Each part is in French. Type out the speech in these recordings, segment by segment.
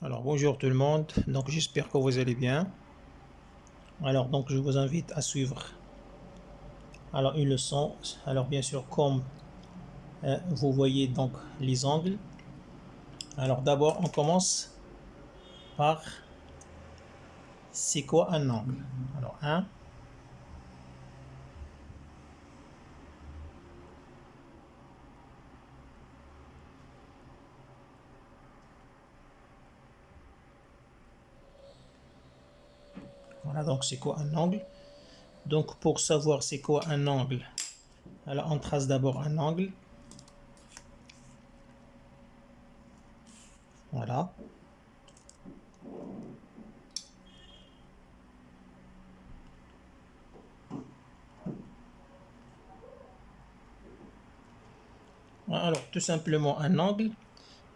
Alors bonjour tout le monde, donc j'espère que vous allez bien. Alors donc je vous invite à suivre une leçon. Alors bien sûr comme vous voyez donc les angles. Alors d'abord on commence par c'est quoi un angle. Alors voilà donc c'est quoi un angle. Donc pour savoir c'est quoi un angle, alors on trace d'abord un angle. Voilà. Alors tout simplement un angle.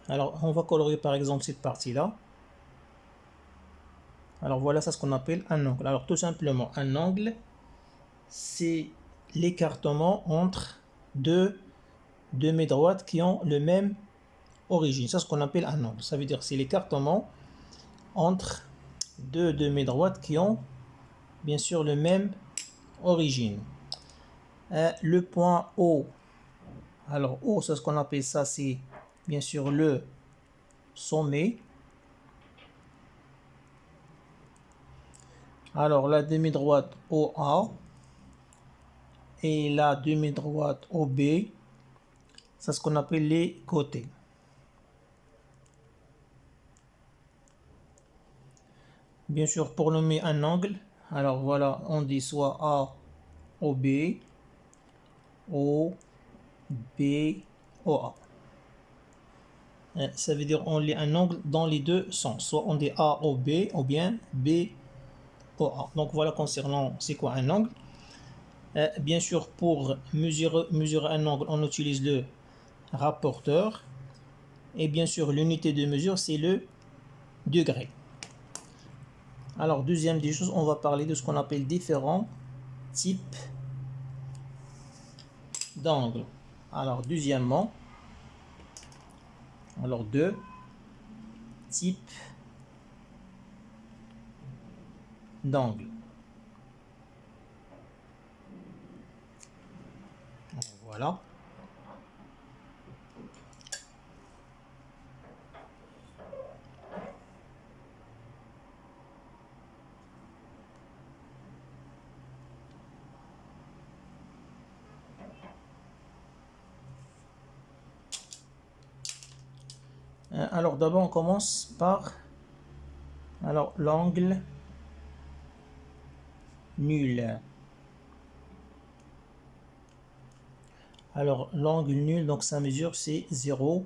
Alors on va colorer par exemple cette partie-là. Alors voilà, c'est ce qu'on appelle un angle. Alors tout simplement un angle, c'est l'écartement entre deux mes droites qui ont le même origine. C'est ce qu'on appelle un angle. Ça veut dire c'est l'écartement entre deux mes droites qui ont bien sûr le même origine. Le point O, alors O, c'est ce qu'on appelle ça, c'est bien sûr le sommet. Alors la demi-droite OA et la demi-droite OB, c'est ce qu'on appelle les côtés. Bien sûr, pour nommer un angle, alors voilà, on dit soit A, OB, O, B, OA. Ça veut dire on lit un angle dans les deux sens. Soit on dit A, OB ou bien B, OA. Donc voilà concernant c'est quoi un angle. Bien sûr, pour mesurer un angle, on utilise le rapporteur. Et bien sûr, l'unité de mesure, c'est le degré. Alors, deuxième des choses, on va parler de ce qu'on appelle différents types d'angles. Alors, deuxièmement, deux types d'angles. Voilà. Alors, d'abord, on commence par l'angle nul. Alors, l'angle nul, donc sa mesure, c'est 0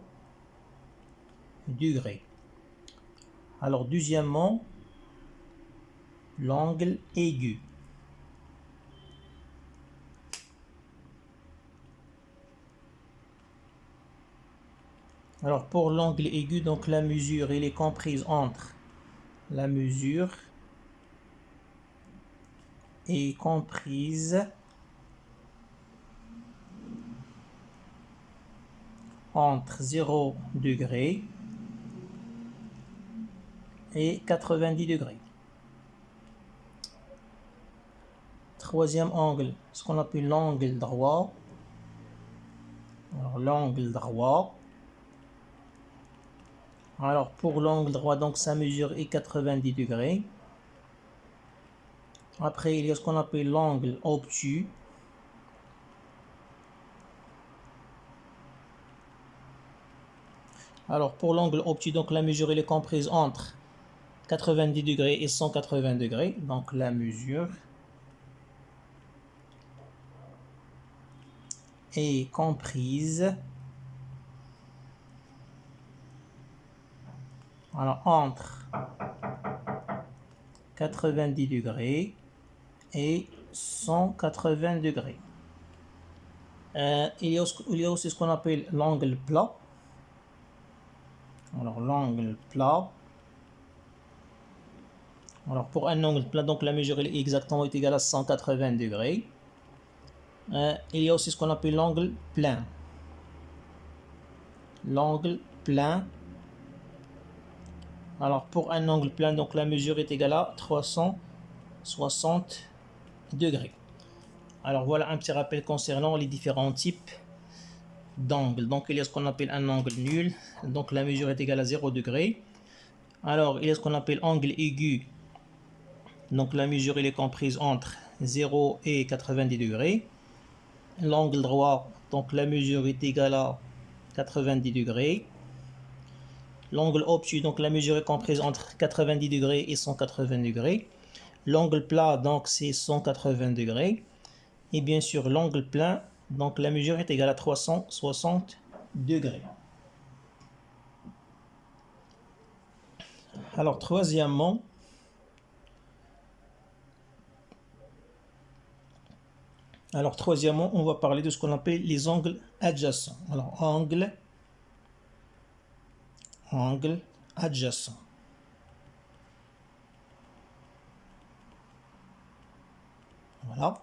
degré. Alors, deuxièmement, l'angle aigu. Alors, pour l'angle aigu, donc la mesure, elle est comprise entre la mesure est comprise entre 0 degré et 90 degrés. Troisième angle, ce qu'on appelle l'angle droit. Alors, l'angle droit. Alors, pour l'angle droit, donc sa mesure est 90 degrés. Après, il y a ce qu'on appelle l'angle obtus. Alors, pour l'angle obtus, donc la mesure elle est comprise entre 90 degrés et 180 degrés. Donc, la mesure est comprise entre 90 degrés et 180 degrés. Il y a aussi ce qu'on appelle l'angle plat. Alors, l'angle plat. Alors, pour un angle plat, donc la mesure est exactement égale à 180 degrés. Il y a aussi ce qu'on appelle l'angle plein. L'angle plein. Alors pour un angle plein, donc la mesure est égale à 360 degrés. Alors voilà un petit rappel concernant les différents types d'angles. Donc il y a ce qu'on appelle un angle nul, donc la mesure est égale à 0 degré. Alors il y a ce qu'on appelle angle aigu, donc la mesure elle est comprise entre 0 et 90 degrés. L'angle droit, donc la mesure est égale à 90 degrés. L'angle obtus, donc la mesure est comprise entre 90 degrés et 180 degrés. L'angle plat, donc c'est 180 degrés. Et bien sûr, l'angle plein, donc la mesure est égale à 360 degrés. Alors, troisièmement, on va parler de ce qu'on appelle les angles adjacents. Alors, angle adjacent. Voilà.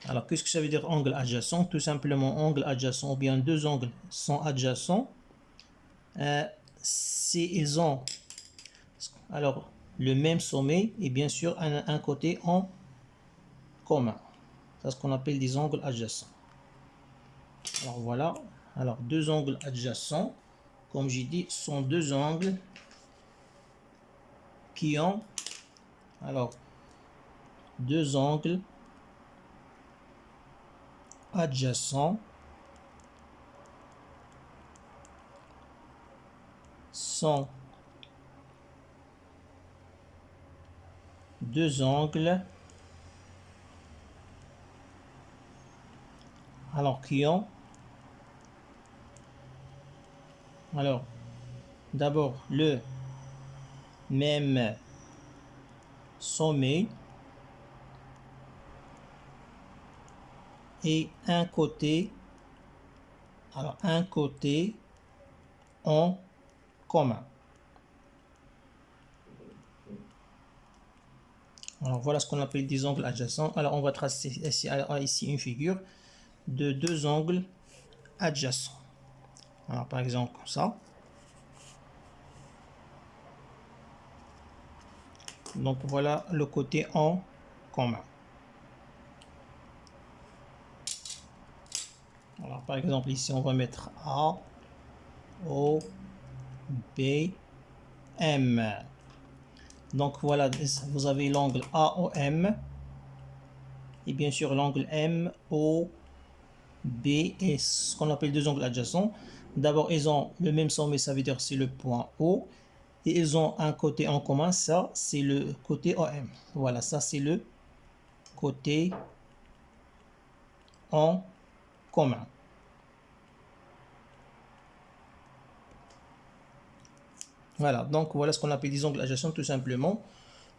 Alors, qu'est-ce que ça veut dire angle adjacent? Tout simplement, angle adjacent, ou bien deux angles sont adjacents. Si ils ont alors le même sommet et bien sûr un côté en commun. C'est ce qu'on appelle des angles adjacents. Alors voilà. Alors, deux angles adjacents, comme j'ai dit, sont deux angles qui ont alors deux angles adjacents sont deux angles alors qui ont alors d'abord le même sommet et un côté en commun. Alors voilà ce qu'on appelle des angles adjacents. Alors on va tracer ici une figure de deux angles adjacents. Alors par exemple comme ça. Donc voilà le côté en commun. Alors par exemple ici on va mettre A, O, B, M. Donc voilà, vous avez l'angle AOM et bien sûr l'angle MOB et ce qu'on appelle deux angles adjacents. D'abord ils ont le même sommet, ça veut dire c'est le point O, et ils ont un côté en commun, ça c'est le côté OM. Voilà, ça c'est le côté en commun. Voilà, donc voilà ce qu'on appelle des angles adjacents tout simplement.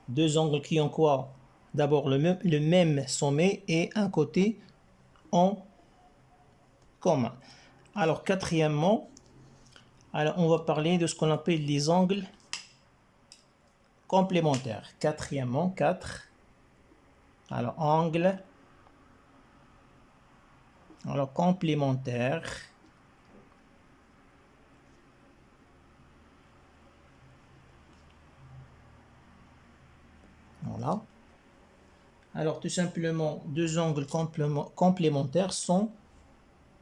Deux angles qui ont quoi? D'abord le même sommet et un côté en commun. Alors quatrièmement, alors on va parler de ce qu'on appelle les angles complémentaires. Quatrièmement, 4. Alors angle alors complémentaire. Voilà. Alors tout simplement, deux angles complémentaires sont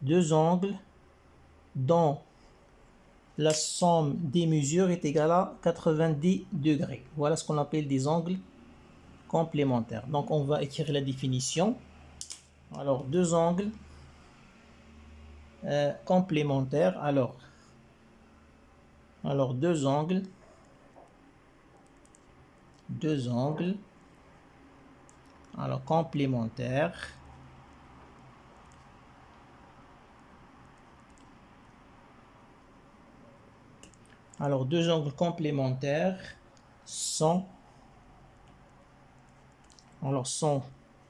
deux angles dont la somme des mesures est égale à 90 degrés. Voilà ce qu'on appelle des angles complémentaires. Donc on va écrire la définition. Alors deux angles complémentaires. Alors deux angles alors complémentaires alors deux angles complémentaires sont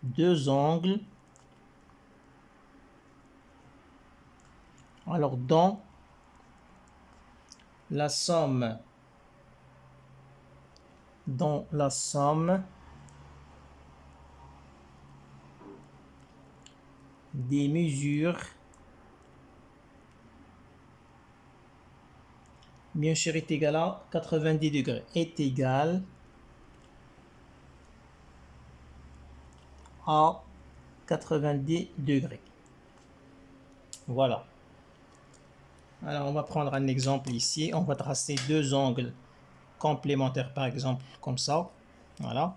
deux angles alors dont la somme des mesures bien sûr, est égal à 90 degrés. Est égal à 90 degrés. Voilà. Alors, on va prendre un exemple ici. On va tracer deux angles complémentaires, par exemple, comme ça. Voilà.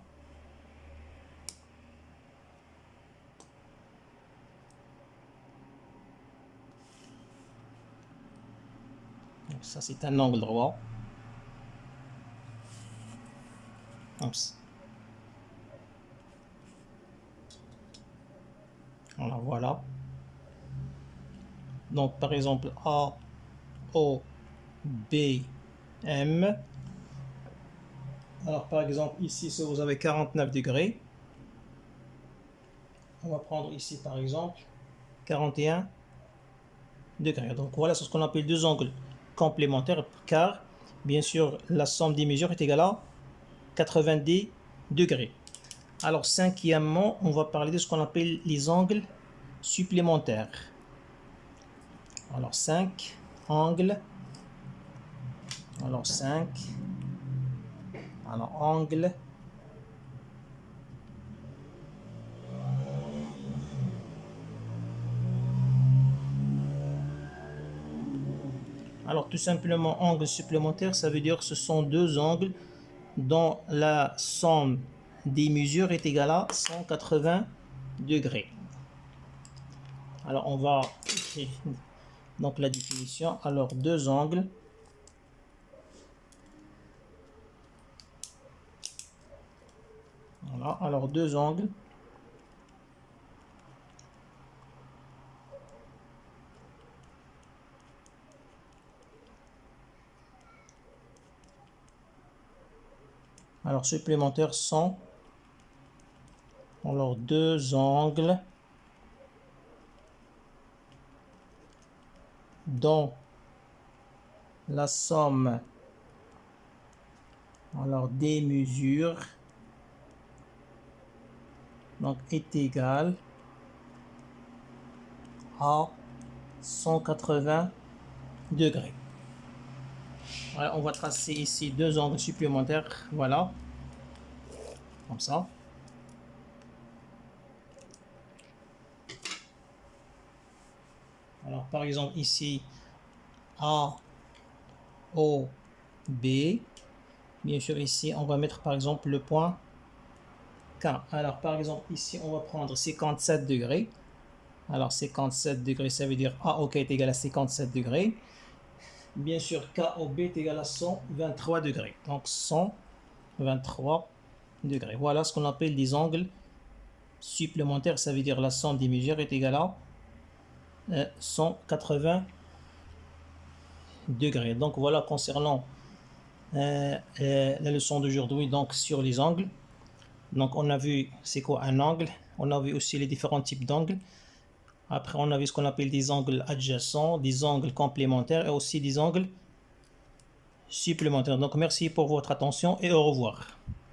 Donc, ça, c'est un angle droit. Oups. Voilà. Donc, par exemple, A, O, B, M. Alors, par exemple, ici, si vous avez 49 degrés, on va prendre ici, par exemple, 41 degrés. Donc, voilà, c'est ce qu'on appelle deux angles complémentaires, car, bien sûr, la somme des mesures est égale à 90 degrés. Alors, cinquièmement, on va parler de ce qu'on appelle les angles supplémentaires. Alors, 5 angles. Alors, 5. Alors, angle. Alors, tout simplement, angle supplémentaire, ça veut dire que ce sont deux angles dont la somme des mesures est égale à 180 degrés. Alors, on va écrire donc la définition. Alors, deux angles. Voilà, alors deux angles. Alors, supplémentaires sont alors deux angles dont la somme alors des mesures donc est égale à 180 degrés. Voilà, on va tracer ici deux angles supplémentaires, voilà, comme ça. Alors par exemple ici A, O, B. Bien sûr ici on va mettre par exemple le point K. Alors par exemple ici on va prendre 57 degrés. Alors 57 degrés ça veut dire AOK est égal à 57 degrés. Bien sûr KOB est égal à 123 degrés. Donc 123 degrés. Voilà ce qu'on appelle des angles supplémentaires. Ça veut dire la somme des mesures est égale à 180 degrés. Donc voilà concernant la leçon d'aujourd'hui donc sur les angles. Donc on a vu c'est quoi un angle, on a vu aussi les différents types d'angles. Après on a vu ce qu'on appelle des angles adjacents, des angles complémentaires et aussi des angles supplémentaires. Donc merci pour votre attention et au revoir.